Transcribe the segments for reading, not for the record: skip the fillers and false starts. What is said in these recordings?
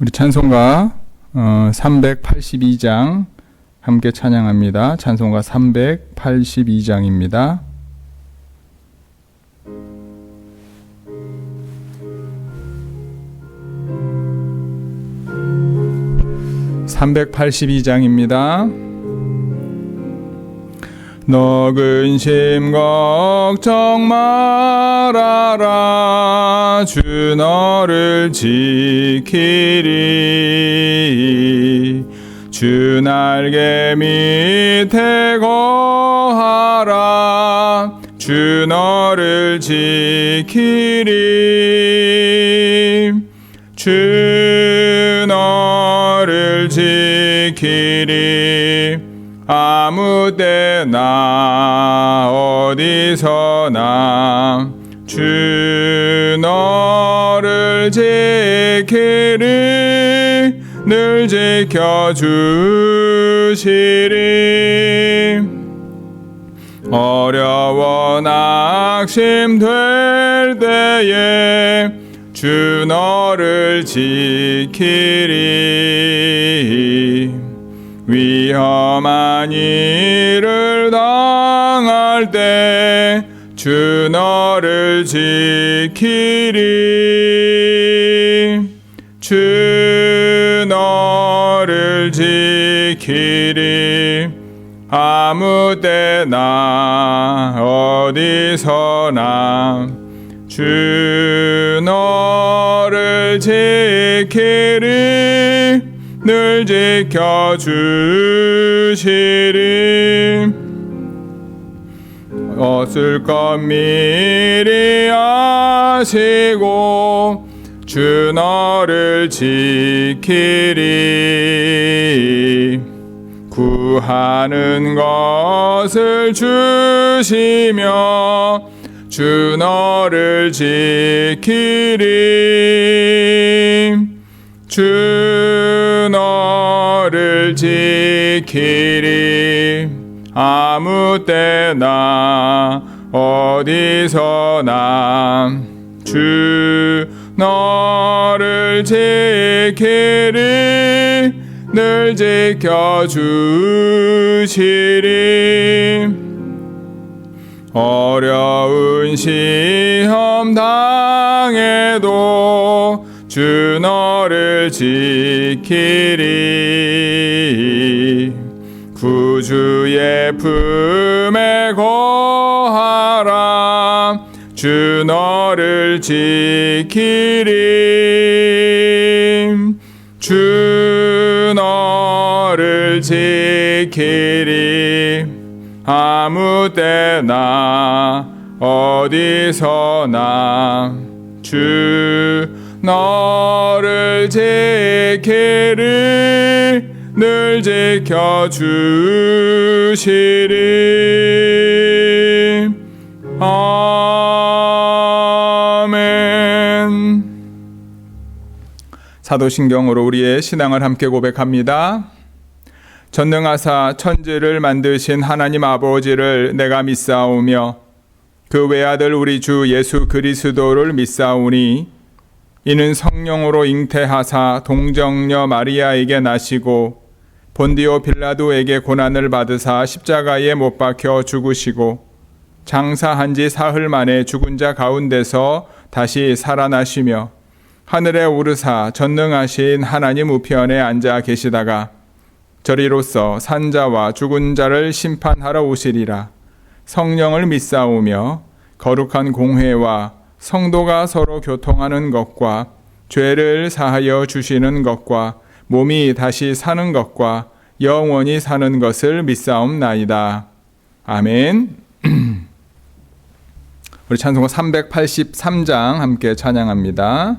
우리 찬송가 382장 함께 찬양합니다. 찬송가 382장입니다. (382장입니다) 너 근심 걱정 말아라 주 너를 지키리 주 날개 밑에 거하라 주 너를 지키리 주 너를 지키리 아무 때나 어디서나 주 너를 지키리 늘 지켜주시리 어려워 낙심될 때에 주 너를 지키리 위험한 일을 당할 때 주 너를 지키리 주 너를 지키리 아무 때나 어디서나 주 너를 지키리 늘 지켜주시리 얻을 것 미리 아시고 주 너를 지키리 구하는 것을 주시며 주 너를 지키리 주 너를 지키리 아무 때나 어디서나 주 너를 지키리 늘 지켜주시리 어려운 시험 당해도 주 너를 지키리 구주의 품에 거하라 주 너를 지키리 주 너를 지키리 아무 때나 어디서나 주 너를 지키리 늘 지켜주시리 아멘. 사도신경으로 우리의 신앙을 함께 고백합니다. 전능하사 천지를 만드신 하나님 아버지를 내가 믿사오며 그 외아들 우리 주 예수 그리스도를 믿사오니 이는 성령으로 잉태하사 동정녀 마리아에게 나시고 본디오 빌라도에게 고난을 받으사 십자가에 못 박혀 죽으시고 장사한 지 사흘 만에 죽은 자 가운데서 다시 살아나시며 하늘에 오르사 전능하신 하나님 우편에 앉아 계시다가 저리로서 산자와 죽은 자를 심판하러 오시리라. 성령을 믿사오며 거룩한 공회와 성도가 서로 교통하는 것과 죄를 사하여 주시는 것과 몸이 다시 사는 것과 영원히 사는 것을 믿사옵나이다. 아멘. 우리 찬송가 383장 함께 찬양합니다.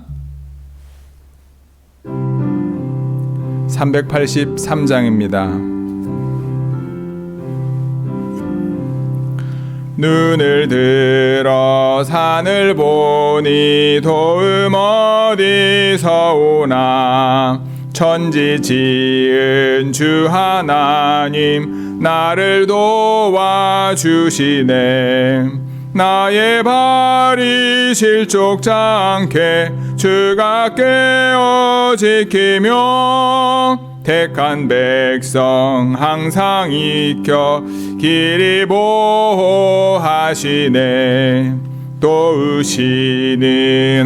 383장입니다. 눈을 들어 산을 보니 도움 어디서 오나 천지 지은 주 하나님 나를 도와주시네 나의 발이 실족지 않게 주가 깨어 지키며 택한 백성 항상 익혀 길이 보호하시네. 도우시는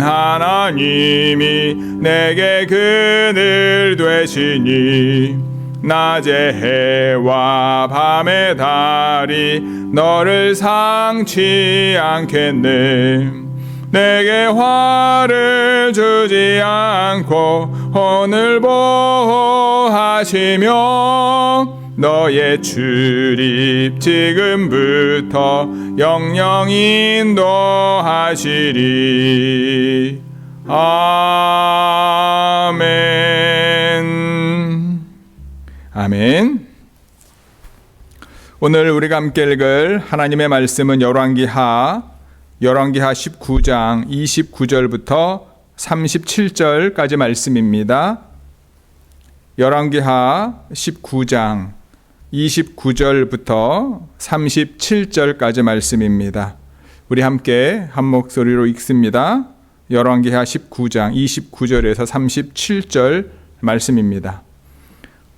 하나님이 내게 그늘 되시니 낮의 해와 밤의 달이 너를 상치 않겠네. 내게 화를 주지 않고 혼을 보호하시며 너의 출입 지금부터 영영 인도하시리. 아멘. 아멘. 오늘 우리가 함께 읽을 하나님의 말씀은 열왕기하 19장 29절부터 37절까지 말씀입니다. 열왕기하 19장 29절부터 37절까지 말씀입니다. 우리 함께 한 목소리로 읽습니다. 열왕기하 19장 29절에서 37절 말씀입니다.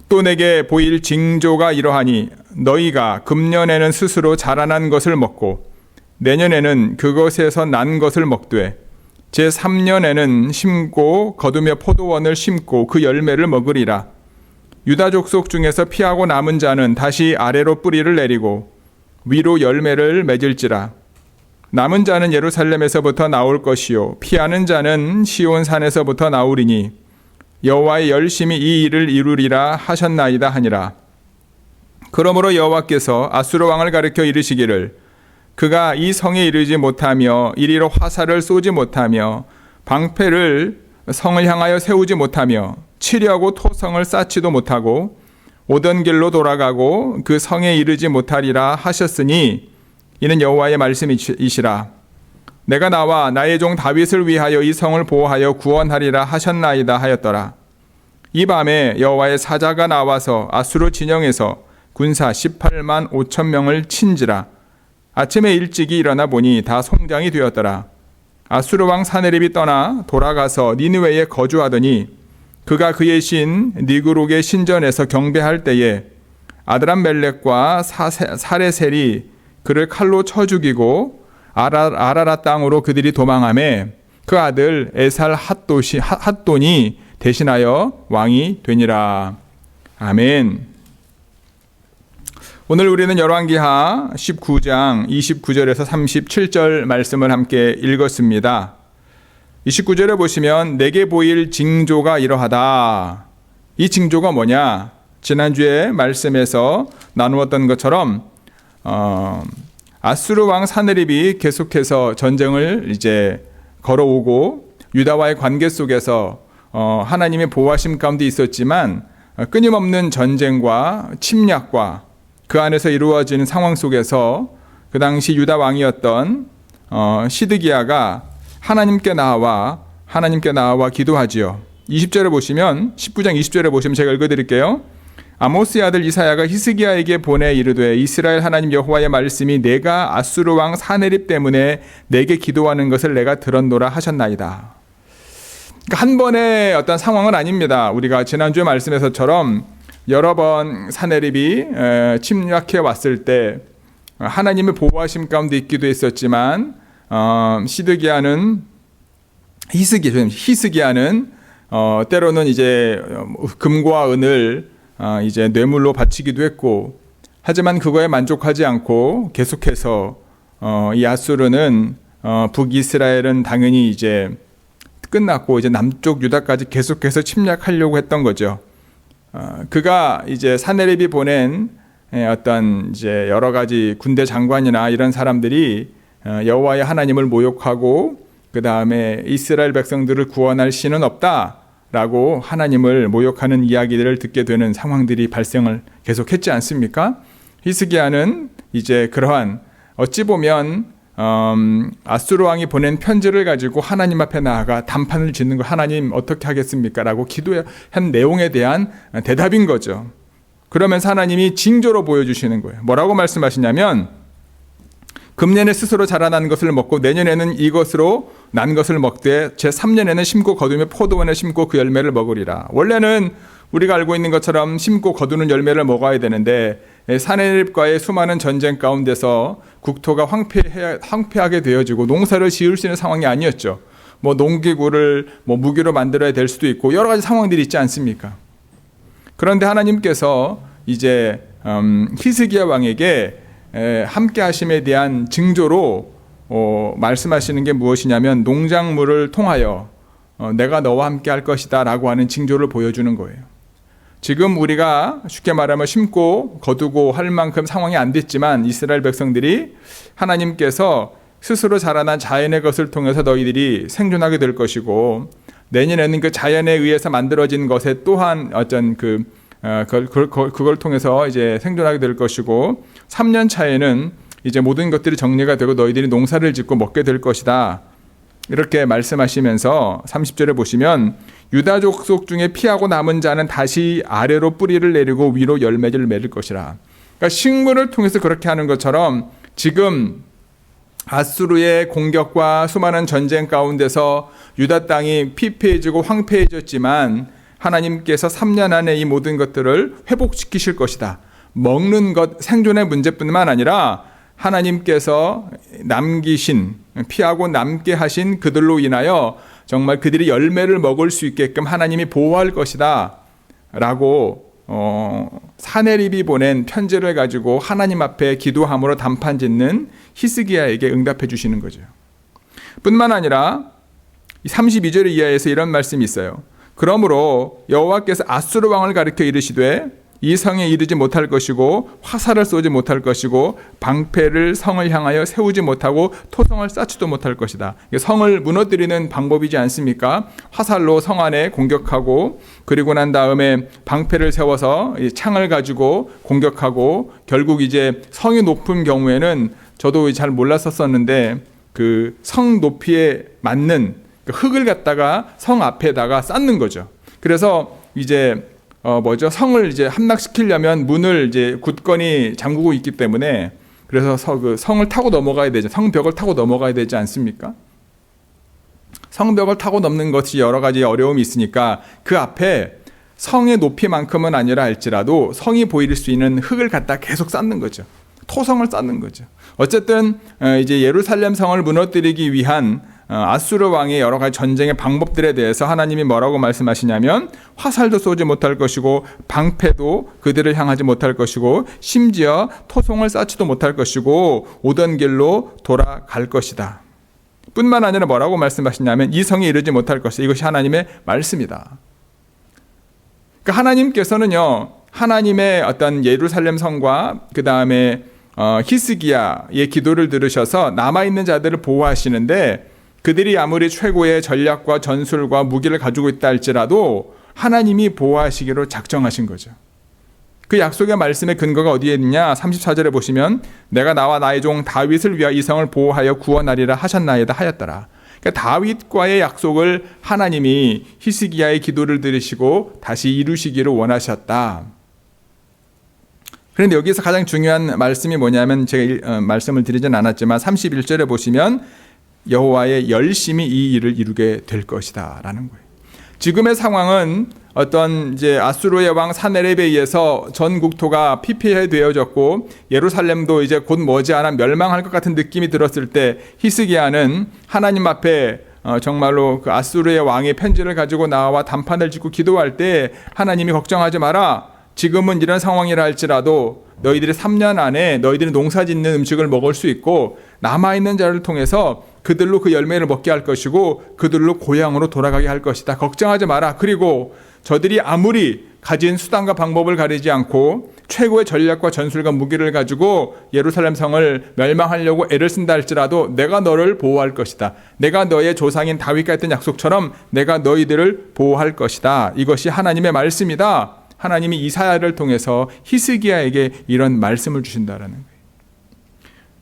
또 내게 보일 징조가 이러하니 너희가 금년에는 스스로 자라난 것을 먹고 내년에는 그것에서 난 것을 먹되 제3년에는 심고 거두며 포도원을 심고 그 열매를 먹으리라. 유다 족속 중에서 피하고 남은 자는 다시 아래로 뿌리를 내리고 위로 열매를 맺을지라. 남은 자는 예루살렘에서부터 나올 것이요 피하는 자는 시온 산에서부터 나오리니 여호와의 열심히 이 일을 이루리라 하셨나이다 하니라. 그러므로 여호와께서 아수르 왕을 가리켜 이르시기를 그가 이 성에 이르지 못하며 이리로 화살을 쏘지 못하며 방패를 성을 향하여 세우지 못하며 치려고 토성을 쌓지도 못하고 오던 길로 돌아가고 그 성에 이르지 못하리라 하셨으니 이는 여호와의 말씀이시라. 내가 나와 나의 종 다윗을 위하여 이 성을 보호하여 구원하리라 하셨나이다 하였더라. 이 밤에 여호와의 사자가 나와서 아수르 진영에서 군사 18만 5천 명을 친지라. 아침에 일찍이 일어나 보니 다 송장이 되었더라. 아수르 왕 사네립이 떠나 돌아가서 니느웨에 거주하더니 그가 그의 신 니그록의 신전에서 경배할 때에 아드람멜렉과 사레셀이 그를 칼로 쳐 죽이고 아라라 땅으로 그들이 도망하매 그 아들 에살 핫돈이 대신하여 왕이 되니라. 아멘. 오늘 우리는 열왕기하 19장 29절에서 37절 말씀을 함께 읽었습니다. 29절에 보시면 내게 보일 징조가 이러하다. 이 징조가 뭐냐? 지난주에 말씀에서 나누었던 것처럼 아수르 왕 사네립이 계속해서 전쟁을 이제 걸어오고 유다와의 관계 속에서 하나님의 보호하심 가운데 있었지만 끊임없는 전쟁과 침략과 그 안에서 이루어지는 상황 속에서 그 당시 유다 왕이었던 시드기야가 하나님께 나와 기도하지요. 20절에 보시면 19장 20절에 보시면 제가 읽어드릴게요. 아모스의 아들 이사야가 히스기야에게 보내 이르되 이스라엘 하나님 여호와의 말씀이 내가 아수르 왕 사네립 때문에 내게 기도하는 것을 내가 들었노라 하셨나이다. 그러니까 한 번의 어떤 상황은 아닙니다. 우리가 지난주에 말씀에서처럼 여러 번 사네립이 침략해 왔을 때 하나님의 보호하심 가운데 있기도 했었지만 히스기야는 때로는 이제 금과 은을 이제 뇌물로 바치기도 했고, 하지만 그거에 만족하지 않고 계속해서 이 아수르는 북이스라엘은 당연히 이제 끝났고 이제 남쪽 유다까지 계속해서 침략하려고 했던 거죠. 그가 이제 사네립이 보낸 어떤 이제 여러 가지 군대 장관이나 이런 사람들이 여호와의 하나님을 모욕하고 그 다음에 이스라엘 백성들을 구원할 신은 없다라고 하나님을 모욕하는 이야기들을 듣게 되는 상황들이 발생을 계속했지 않습니까? 히스기야는 이제 그러한 어찌 보면 아수르 왕이 보낸 편지를 가지고 하나님 앞에 나아가 단판을 짓는 거 하나님 어떻게 하겠습니까? 라고 기도한 내용에 대한 대답인 거죠. 그러면서 하나님이 징조로 보여주시는 거예요. 뭐라고 말씀하시냐면 금년에 스스로 자라난 것을 먹고 내년에는 이것으로 난 것을 먹되 제3년에는 심고 거두며 포도원에 심고 그 열매를 먹으리라. 원래는 우리가 알고 있는 것처럼 심고 거두는 열매를 먹어야 되는데 사내립과의 수많은 전쟁 가운데서 국토가 황폐하게 되어지고 농사를 지을 수 있는 상황이 아니었죠. 농기구를 무기로 만들어야 될 수도 있고 여러 가지 상황들이 있지 않습니까? 그런데 하나님께서 이제 히스기야 왕에게 함께 하심에 대한 징조로 말씀하시는 게 무엇이냐면 농작물을 통하여 내가 너와 함께 할 것이다 라고 하는 징조를 보여주는 거예요. 지금 우리가 쉽게 말하면 심고 거두고 할 만큼 상황이 안 됐지만 이스라엘 백성들이 하나님께서 스스로 자라난 자연의 것을 통해서 너희들이 생존하게 될 것이고 내년에는 그 자연에 의해서 만들어진 것에 또한 어떤 그걸 통해서 이제 생존하게 될 것이고 3년 차에는 이제 모든 것들이 정리가 되고 너희들이 농사를 짓고 먹게 될 것이다. 이렇게 말씀하시면서 30절에 보시면 유다 족속 중에 피하고 남은 자는 다시 아래로 뿌리를 내리고 위로 열매를 맺을 것이라. 그러니까 식물을 통해서 그렇게 하는 것처럼 지금 아수르의 공격과 수많은 전쟁 가운데서 유다 땅이 피폐해지고 황폐해졌지만 하나님께서 3년 안에 이 모든 것들을 회복시키실 것이다. 먹는 것, 생존의 문제뿐만 아니라 하나님께서 남기신, 피하고 남게 하신 그들로 인하여 정말 그들이 열매를 먹을 수 있게끔 하나님이 보호할 것이다 라고 사내립이 보낸 편지를 가지고 하나님 앞에 기도함으로 단판 짓는 히스기야에게 응답해 주시는 거죠. 뿐만 아니라 32절 이하에서 이런 말씀이 있어요. 그러므로 여호와께서 아수르 왕을 가리켜 이르시되 이 성에 이르지 못할 것이고 화살을 쏘지 못할 것이고 방패를 성을 향하여 세우지 못하고 토성을 쌓지도 못할 것이다. 성을 무너뜨리는 방법이지 않습니까? 화살로 성 안에 공격하고 그리고 난 다음에 방패를 세워서 창을 가지고 공격하고 결국 이제 성이 높은 경우에는 저도 잘 몰랐었는데 그 성 높이에 맞는 흙을 갖다가 성 앞에다가 쌓는 거죠. 그래서 이제 성을 이제 함락시키려면 문을 이제 굳건히 잠그고 있기 때문에 그래서 성을 타고 넘어가야 되죠. 성벽을 타고 넘어가야 되지 않습니까? 성벽을 타고 넘는 것이 여러 가지 어려움이 있으니까 그 앞에 성의 높이만큼은 아니라 할지라도 성이 보일 수 있는 흙을 갖다 계속 쌓는 거죠. 토성을 쌓는 거죠. 어쨌든 이제 예루살렘 성을 무너뜨리기 위한 아수르 왕의 여러 가지 전쟁의 방법들에 대해서 하나님이 뭐라고 말씀하시냐면 화살도 쏘지 못할 것이고 방패도 그들을 향하지 못할 것이고 심지어 토성을 쌓지도 못할 것이고 오던 길로 돌아갈 것이다. 뿐만 아니라 뭐라고 말씀하시냐면 이 성에 이르지 못할 것이다. 이것이 하나님의 말씀이다. 그러니까 하나님께서는요, 하나님의 어떤 예루살렘 성과 그 다음에 히스기야의 기도를 들으셔서 남아있는 자들을 보호하시는데 그들이 아무리 최고의 전략과 전술과 무기를 가지고 있다 할지라도 하나님이 보호하시기로 작정하신 거죠. 그 약속의 말씀의 근거가 어디에 있느냐? 34절에 보시면 내가 나와 나의 종 다윗을 위하여 이 성을 보호하여 구원하리라 하셨나이다 하였더라. 그러니까 다윗과의 약속을 하나님이 히스기야의 기도를 들으시고 다시 이루시기를 원하셨다. 그런데 여기서 가장 중요한 말씀이 뭐냐면 제가 말씀을 드리진 않았지만 31절에 보시면 여호와의 열심히 이 일을 이루게 될 것이다 라는 거예요. 지금의 상황은 어떤 이제 아수르의 왕 사네립에 의해서 전 국토가 피폐되어졌고 예루살렘도 이제 곧 머지않아 멸망할 것 같은 느낌이 들었을 때 히스기야는 하나님 앞에 정말로 그 아수르의 왕의 편지를 가지고 나와 단판을 짓고 기도할 때 하나님이 걱정하지 마라. 지금은 이런 상황이라 할지라도 너희들이 3년 안에 너희들이 농사 짓는 음식을 먹을 수 있고 남아있는 자를 통해서 그들로 그 열매를 먹게 할 것이고 그들로 고향으로 돌아가게 할 것이다. 걱정하지 마라. 그리고 저들이 아무리 가진 수단과 방법을 가리지 않고 최고의 전략과 전술과 무기를 가지고 예루살렘 성을 멸망하려고 애를 쓴다 할지라도 내가 너를 보호할 것이다. 내가 너의 조상인 다윗과 했던 약속처럼 내가 너희들을 보호할 것이다. 이것이 하나님의 말씀이다. 하나님이 이사야를 통해서 히스기야에게 이런 말씀을 주신다라는 거예요.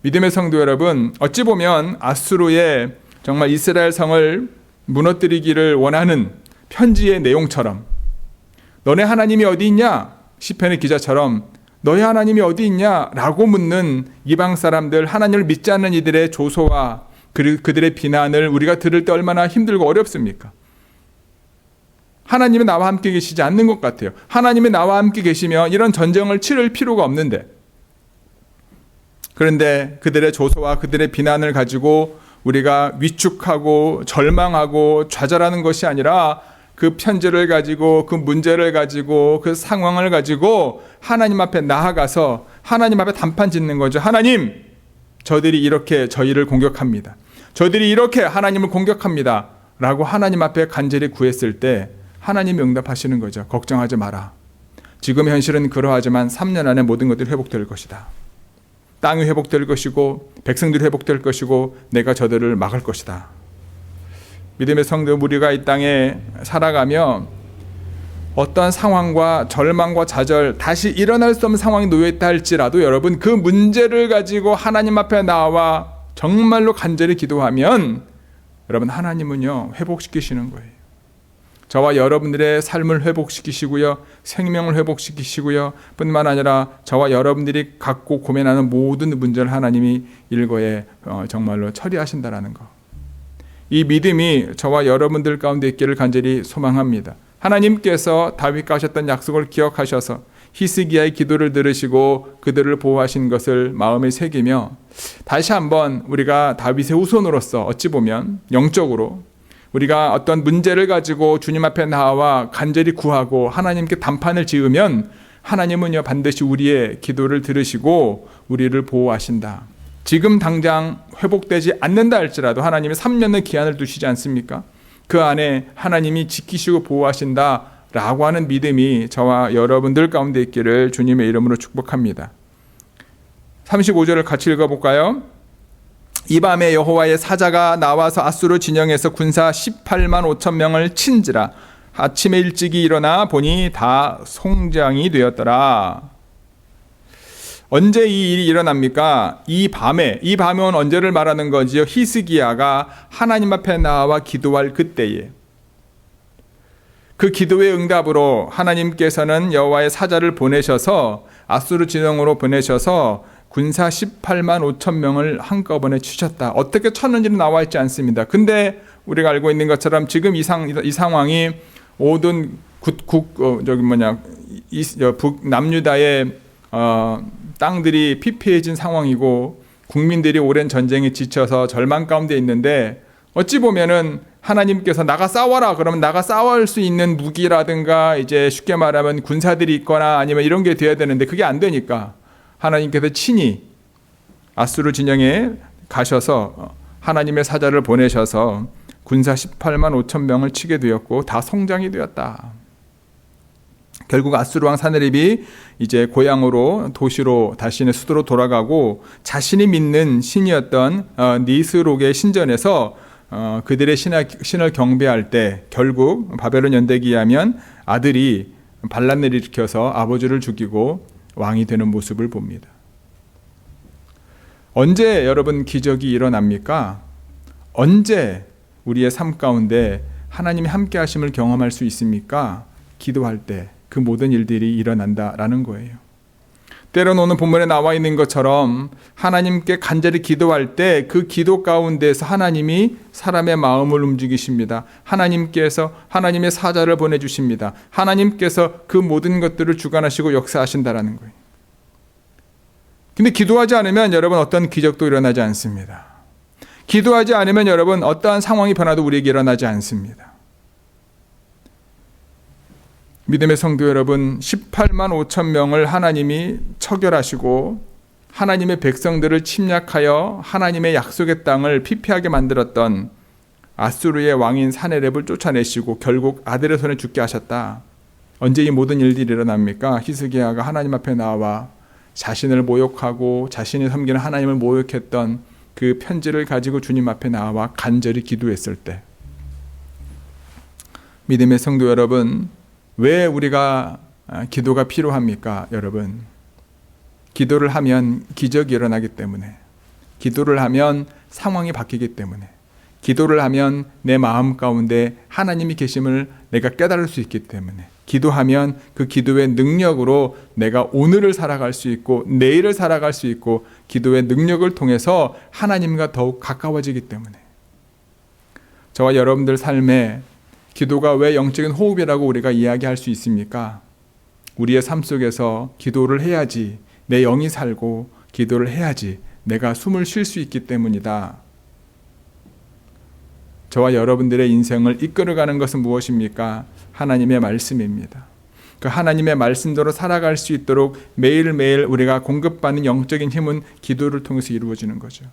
믿음의 성도 여러분, 어찌 보면 아수르의 정말 이스라엘 성을 무너뜨리기를 원하는 편지의 내용처럼 너네 하나님이 어디 있냐? 시편의 기자처럼 너희 하나님이 어디 있냐? 라고 묻는 이방 사람들, 하나님을 믿지 않는 이들의 조소와 그들의 비난을 우리가 들을 때 얼마나 힘들고 어렵습니까? 하나님이 나와 함께 계시지 않는 것 같아요. 하나님이 나와 함께 계시면 이런 전쟁을 치를 필요가 없는데, 그런데 그들의 조소와 그들의 비난을 가지고 우리가 위축하고 절망하고 좌절하는 것이 아니라 그 편지를 가지고 그 문제를 가지고 그 상황을 가지고 하나님 앞에 나아가서 하나님 앞에 단판 짓는 거죠. 하나님, 저들이 이렇게 저희를 공격합니다. 저들이 이렇게 하나님을 공격합니다. 라고 하나님 앞에 간절히 구했을 때 하나님이 응답하시는 거죠. 걱정하지 마라. 지금 현실은 그러하지만 3년 안에 모든 것들이 회복될 것이다. 땅이 회복될 것이고 백성들이 회복될 것이고 내가 저들을 막을 것이다. 믿음의 성도, 우리가 이 땅에 살아가며 어떠한 상황과 절망과 좌절, 다시 일어날 수 없는 상황이 놓여있다 할지라도 여러분, 그 문제를 가지고 하나님 앞에 나와 정말로 간절히 기도하면 여러분, 하나님은요 회복시키시는 거예요. 저와 여러분들의 삶을 회복시키시고요, 생명을 회복시키시고요, 뿐만 아니라 저와 여러분들이 갖고 고민하는 모든 문제를 하나님이 일거에 정말로 처리하신다라는 것, 이 믿음이 저와 여러분들 가운데 있기를 간절히 소망합니다. 하나님께서 다윗과 하셨던 약속을 기억하셔서 히스기야의 기도를 들으시고 그들을 보호하신 것을 마음에 새기며 다시 한번 우리가 다윗의 후손으로서 어찌 보면 영적으로 우리가 어떤 문제를 가지고 주님 앞에 나와 간절히 구하고 하나님께 단판을 지으면 하나님은요 반드시 우리의 기도를 들으시고 우리를 보호하신다. 지금 당장 회복되지 않는다 할지라도 하나님이 3년의 기한을 두시지 않습니까? 그 안에 하나님이 지키시고 보호하신다 라고 하는 믿음이 저와 여러분들 가운데 있기를 주님의 이름으로 축복합니다. 35절을 같이 읽어볼까요? 이 밤에 여호와의 사자가 나와서 아수르 진영에서 군사 18만 5천 명을 친지라. 아침에 일찍이 일어나 보니 다 송장이 되었더라. 언제 이 일이 일어납니까? 이 밤에 언제를 말하는 거지요? 히스기야가 하나님 앞에 나와 기도할 그때에, 그 기도의 응답으로 하나님께서는 여호와의 사자를 보내셔서 아수르 진영으로 보내셔서 군사 18만 5천 명을 한꺼번에 치셨다. 어떻게 쳤는지는 나와 있지 않습니다. 근데 우리가 알고 있는 것처럼 지금 이 상황이 모든 북남유다의 땅들이 피폐해진 상황이고 국민들이 오랜 전쟁에 지쳐서 절망 가운데 있는데, 어찌 보면은 하나님께서 나가 싸워라 그러면 나가 싸울 수 있는 무기라든가 이제 쉽게 말하면 군사들이 있거나 아니면 이런 게 돼야 되는데 그게 안 되니까 하나님께서 친히 아수르 진영에 가셔서 하나님의 사자를 보내셔서 군사 18만 5천 명을 치게 되었고 다 성장이 되었다. 결국 아수르 왕 사네립이 이제 고향으로 도시로 자신의 수도로 돌아가고 자신이 믿는 신이었던 니스록의 신전에서 그들의 신을 경배할 때 결국 바벨론 연대기에 하면 아들이 반란을 일으켜서 아버지를 죽이고 왕이 되는 모습을 봅니다. 언제 여러분 기적이 일어납니까? 언제 우리의 삶 가운데 하나님이 함께 하심을 경험할 수 있습니까? 기도할 때 그 모든 일들이 일어난다라는 거예요. 때로는 오늘 본문에 나와 있는 것처럼 하나님께 간절히 기도할 때 그 기도 가운데서 하나님이 사람의 마음을 움직이십니다. 하나님께서 하나님의 사자를 보내주십니다. 하나님께서 그 모든 것들을 주관하시고 역사하신다라는 거예요. 근데 기도하지 않으면 여러분 어떤 기적도 일어나지 않습니다. 기도하지 않으면 여러분 어떠한 상황이 변화도 우리에게 일어나지 않습니다. 믿음의 성도 여러분, 18만 5천 명을 하나님이 처결하시고 하나님의 백성들을 침략하여 하나님의 약속의 땅을 피폐하게 만들었던 아수르의 왕인 사네립을 쫓아내시고 결국 아들의 손에 죽게 하셨다. 언제 이 모든 일들이 일어납니까? 히스기야가 하나님 앞에 나와 자신을 모욕하고 자신이 섬기는 하나님을 모욕했던 그 편지를 가지고 주님 앞에 나와 간절히 기도했을 때. 믿음의 성도 여러분, 왜 우리가 기도가 필요합니까? 여러분, 기도를 하면 기적이 일어나기 때문에, 기도를 하면 상황이 바뀌기 때문에, 기도를 하면 내 마음 가운데 하나님이 계심을 내가 깨달을 수 있기 때문에, 기도하면 그 기도의 능력으로 내가 오늘을 살아갈 수 있고 내일을 살아갈 수 있고 기도의 능력을 통해서 하나님과 더욱 가까워지기 때문에 저와 여러분들 삶에 기도가 왜 영적인 호흡이라고 우리가 이야기할 수 있습니까? 우리의 삶 속에서 기도를 해야지 내 영이 살고 기도를 해야지 내가 숨을 쉴 수 있기 때문이다. 저와 여러분들의 인생을 이끌어가는 것은 무엇입니까? 하나님의 말씀입니다. 그 하나님의 말씀대로 살아갈 수 있도록 매일매일 우리가 공급받는 영적인 힘은 기도를 통해서 이루어지는 거죠.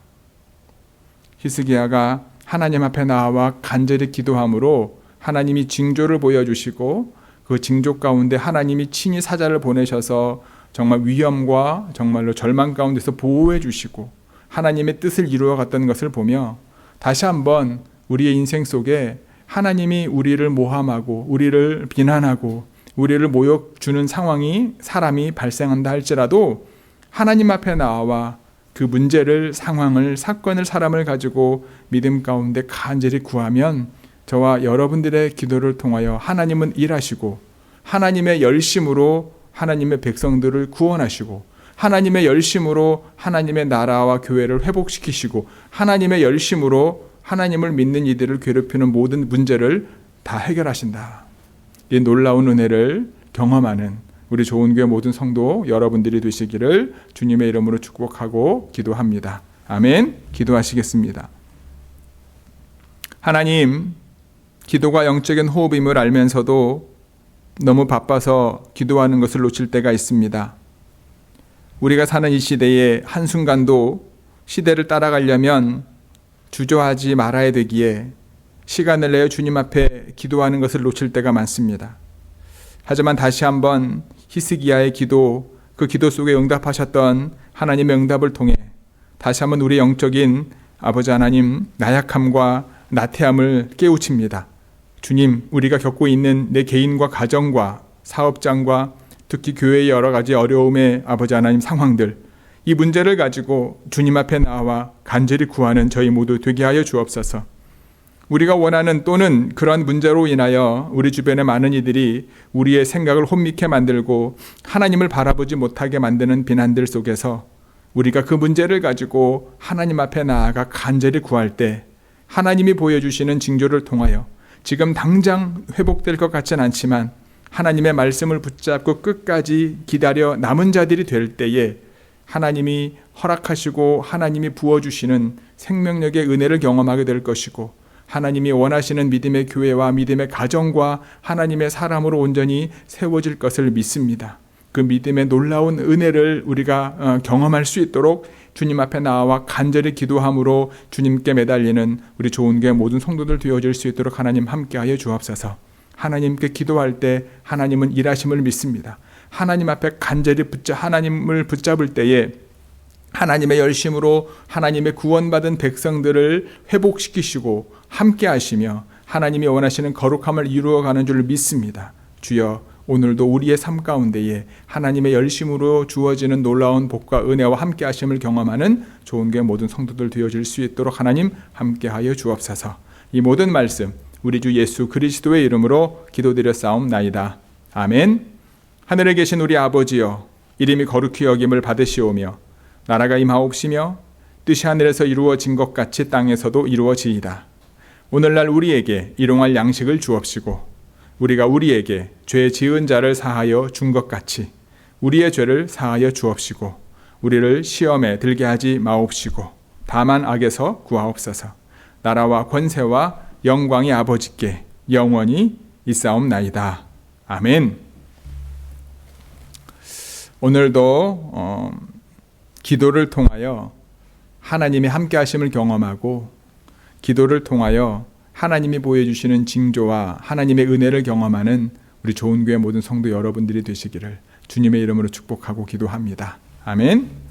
히스기야가 하나님 앞에 나와 간절히 기도함으로 하나님이 징조를 보여주시고 그 징조 가운데 하나님이 친히 사자를 보내셔서 정말 위험과 정말로 절망 가운데서 보호해 주시고 하나님의 뜻을 이루어 갔던 것을 보며 다시 한번 우리의 인생 속에 하나님이 우리를 모함하고 우리를 비난하고 우리를 모욕 주는 상황이 사람이 발생한다 할지라도 하나님 앞에 나와 그 문제를 상황을 사건을 사람을 가지고 믿음 가운데 간절히 구하면 저와 여러분들의 기도를 통하여 하나님은 일하시고 하나님의 열심으로 하나님의 백성들을 구원하시고 하나님의 열심으로 하나님의 나라와 교회를 회복시키시고 하나님의 열심으로 하나님을 믿는 이들을 괴롭히는 모든 문제를 다 해결하신다. 이 놀라운 은혜를 경험하는 우리 좋은교회 모든 성도 여러분들이 되시기를 주님의 이름으로 축복하고 기도합니다. 아멘. 기도하시겠습니다. 하나님, 기도가 영적인 호흡임을 알면서도 너무 바빠서 기도하는 것을 놓칠 때가 있습니다. 우리가 사는 이 시대에 한순간도 시대를 따라가려면 주저하지 말아야 되기에 시간을 내어 주님 앞에 기도하는 것을 놓칠 때가 많습니다. 하지만 다시 한번 히스기야의 기도, 그 기도 속에 응답하셨던 하나님의 응답을 통해 다시 한번 우리 영적인 아버지 하나님 나약함과 나태함을 깨우칩니다. 주님, 우리가 겪고 있는 내 개인과 가정과 사업장과 특히 교회의 여러 가지 어려움의 아버지 하나님 상황들, 이 문제를 가지고 주님 앞에 나와 간절히 구하는 저희 모두 되게 하여 주옵소서. 우리가 원하는 또는 그러한 문제로 인하여 우리 주변의 많은 이들이 우리의 생각을 혼미케 만들고 하나님을 바라보지 못하게 만드는 비난들 속에서 우리가 그 문제를 가지고 하나님 앞에 나아가 간절히 구할 때 하나님이 보여주시는 징조를 통하여 지금 당장 회복될 것 같진 않지만 하나님의 말씀을 붙잡고 끝까지 기다려 남은 자들이 될 때에 하나님이 허락하시고 하나님이 부어주시는 생명력의 은혜를 경험하게 될 것이고 하나님이 원하시는 믿음의 교회와 믿음의 가정과 하나님의 사람으로 온전히 세워질 것을 믿습니다. 그 믿음의 놀라운 은혜를 우리가 경험할 수 있도록 주님 앞에 나와 간절히 기도함으로 주님께 매달리는 우리 좋은 교회 모든 성도들 되어질 수 있도록 하나님 함께하여 주옵소서. 하나님께 기도할 때 하나님은 일하심을 믿습니다. 하나님 앞에 간절히 하나님을 붙잡을 때에 하나님의 열심으로 하나님의 구원받은 백성들을 회복시키시고 함께 하시며 하나님이 원하시는 거룩함을 이루어가는 줄 믿습니다. 주여, 오늘도 우리의 삶 가운데에 하나님의 열심으로 주어지는 놀라운 복과 은혜와 함께 하심을 경험하는 좋은 교회 모든 성도들 되어질 수 있도록 하나님 함께하여 주옵소서. 이 모든 말씀 우리 주 예수 그리스도의 이름으로 기도드렸사옵나이다. 아멘. 하늘에 계신 우리 아버지여, 이름이 거룩히 여김을 받으시오며 나라가 임하옵시며 뜻이 하늘에서 이루어진 것 같이 땅에서도 이루어지이다. 오늘날 우리에게 일용할 양식을 주옵시고 우리가 우리에게 죄 지은 자를 사하여 준 것 같이 우리의 죄를 사하여 주옵시고 우리를 시험에 들게 하지 마옵시고 다만 악에서 구하옵소서. 나라와 권세와 영광이 아버지께 영원히 있사옵나이다. 아멘. 오늘도 기도를 통하여 하나님의 함께 하심을 경험하고 기도를 통하여 하나님이 보여주시는 징조와 하나님의 은혜를 경험하는 우리 좋은 교회 모든 성도 여러분들이 되시기를 주님의 이름으로 축복하고 기도합니다. 아멘.